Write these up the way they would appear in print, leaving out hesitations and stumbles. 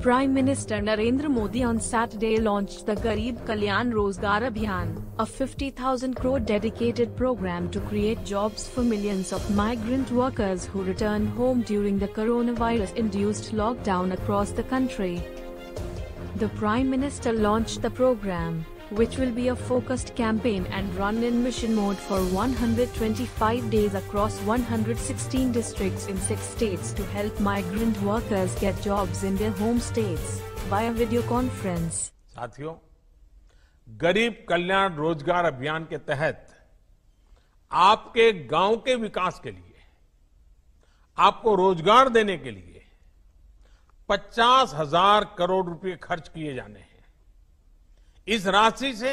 Prime Minister Narendra Modi on Saturday launched the Garib Kalyan Rozgar Abhiyan, a 50,000 crore dedicated program to create jobs for millions of migrant workers who returned home during the coronavirus-induced lockdown across the country. The Prime Minister launched the program, which will be a focused campaign and run in mission mode for 125 days across 116 districts in 6 states to help migrant workers get jobs in their home states via video conference. साथियों, गरीब कल्याण रोजगार अभियान के तहत आपके गांव के विकास के लिए, आपको रोजगार देने के लिए 50,000 करोड़ रुपए खर्च किए जाने हैं। इस राशि से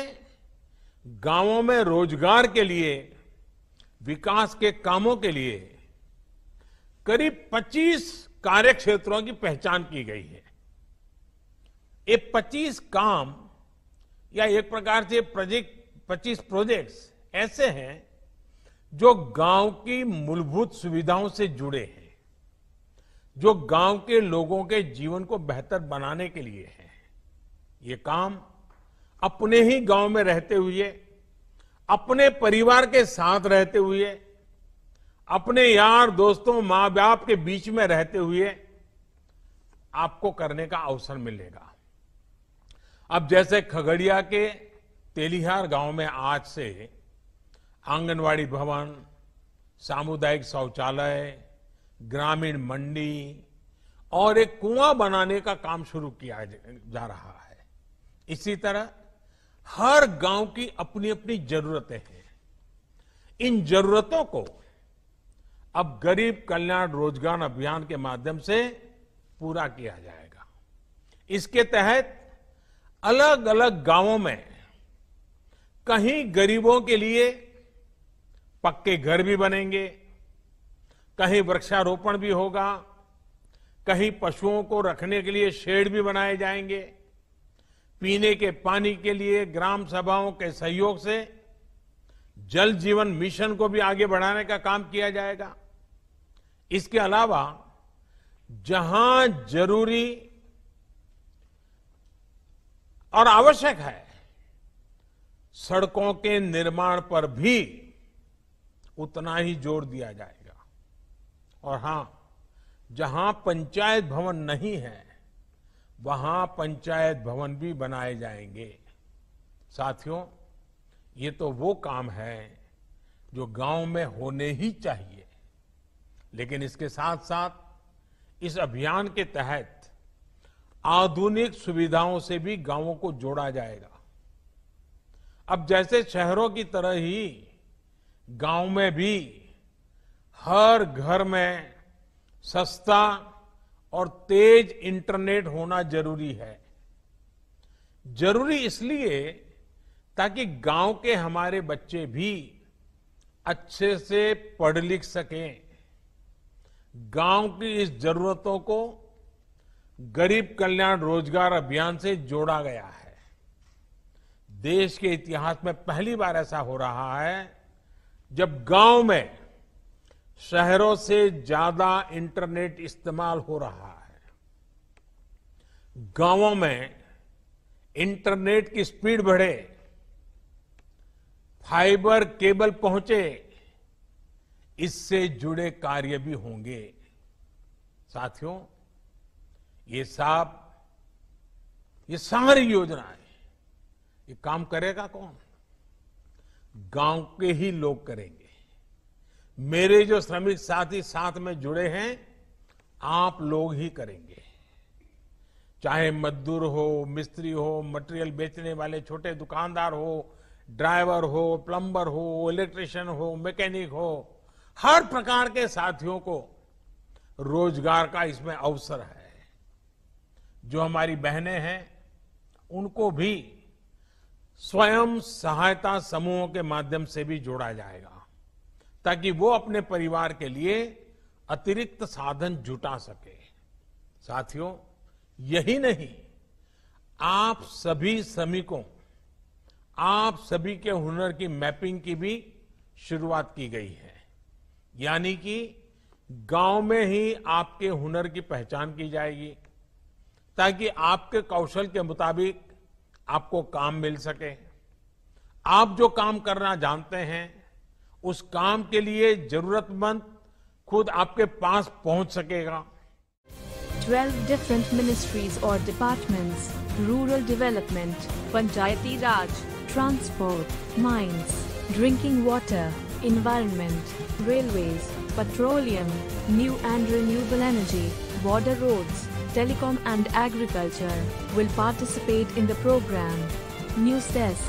गांवों में रोजगार के लिए, विकास के कामों के लिए करीब 25 कार्य क्षेत्रों की पहचान की गई है। ये 25 काम या एक प्रकार से 25 प्रोजेक्ट्स ऐसे हैं जो गांव की मूलभूत सुविधाओं से जुड़े हैं, जो गांव के लोगों के जीवन को बेहतर बनाने के लिए है। ये काम अपने ही गांव में रहते हुए, अपने परिवार के साथ रहते हुए, अपने यार दोस्तों मां बाप के बीच में रहते हुए आपको करने का अवसर मिलेगा। अब जैसे खगड़िया के तेलिहार गांव में आज से आंगनवाड़ी भवन, सामुदायिक शौचालय, ग्रामीण मंडी और एक कुआं बनाने का काम शुरू किया जा रहा है। इसी तरह हर गांव की अपनी अपनी जरूरतें हैं। इन जरूरतों को अब गरीब कल्याण रोजगार अभियान के माध्यम से पूरा किया जाएगा। इसके तहत अलग अलग गांवों में कहीं गरीबों के लिए पक्के घर भी बनेंगे, कहीं वृक्षारोपण भी होगा, कहीं पशुओं को रखने के लिए शेड भी बनाए जाएंगे, पीने के पानी के लिए ग्राम सभाओं के सहयोग से जल जीवन मिशन को भी आगे बढ़ाने का काम किया जाएगा। इसके अलावा जहां जरूरी और आवश्यक है, सड़कों के निर्माण पर भी उतना ही जोर दिया जाएगा। और हां, जहां पंचायत भवन नहीं है, वहां पंचायत भवन भी बनाए जाएंगे। साथियों, ये तो वो काम है जो गांव में होने ही चाहिए, लेकिन इसके साथ साथ इस अभियान के तहत आधुनिक सुविधाओं से भी गांवों को जोड़ा जाएगा। अब जैसे शहरों की तरह ही गांव में भी हर घर में सस्ता और तेज इंटरनेट होना जरूरी है। जरूरी इसलिए ताकि गांव के हमारे बच्चे भी अच्छे से पढ़ लिख सकें। गांव की इस जरूरतों को गरीब कल्याण रोजगार अभियान से जोड़ा गया है। देश के इतिहास में पहली बार ऐसा हो रहा है जब गांव में शहरों से ज्यादा इंटरनेट इस्तेमाल हो रहा है। गांवों में इंटरनेट की स्पीड बढ़े, फाइबर केबल पहुंचे, इससे जुड़े कार्य भी होंगे। साथियों, ये सारी योजनाएं, ये काम करेगा कौन? गांव के ही लोग करेंगे। मेरे जो श्रमिक साथी साथ में जुड़े हैं, आप लोग ही करेंगे। चाहे मजदूर हो, मिस्त्री हो, मटेरियल बेचने वाले छोटे दुकानदार हो, ड्राइवर हो, प्लम्बर हो, इलेक्ट्रिशियन हो, मैकेनिक हो, हर प्रकार के साथियों को रोजगार का इसमें अवसर है। जो हमारी बहनें हैं, उनको भी स्वयं सहायता समूहों के माध्यम से भी जोड़ा जाएगा, ताकि वो अपने परिवार के लिए अतिरिक्त साधन जुटा सके। साथियों, यही नहीं, आप सभी श्रमिकों, आप सभी के हुनर की मैपिंग की भी शुरुआत की गई है। यानी कि गांव में ही आपके हुनर की पहचान की जाएगी। ताकि आपके कौशल के मुताबिक आपको काम मिल सके। आप जो काम करना जानते हैं, उस काम के लिए जरूरतमंद खुद आपके पास पहुंच सकेगा। 12 different ministries or departments, rural development, Panchayati Raj, transport, mines, drinking water, environment, railways, petroleum, new and renewable energy, border roads, telecom and agriculture will participate in the program. News Desk.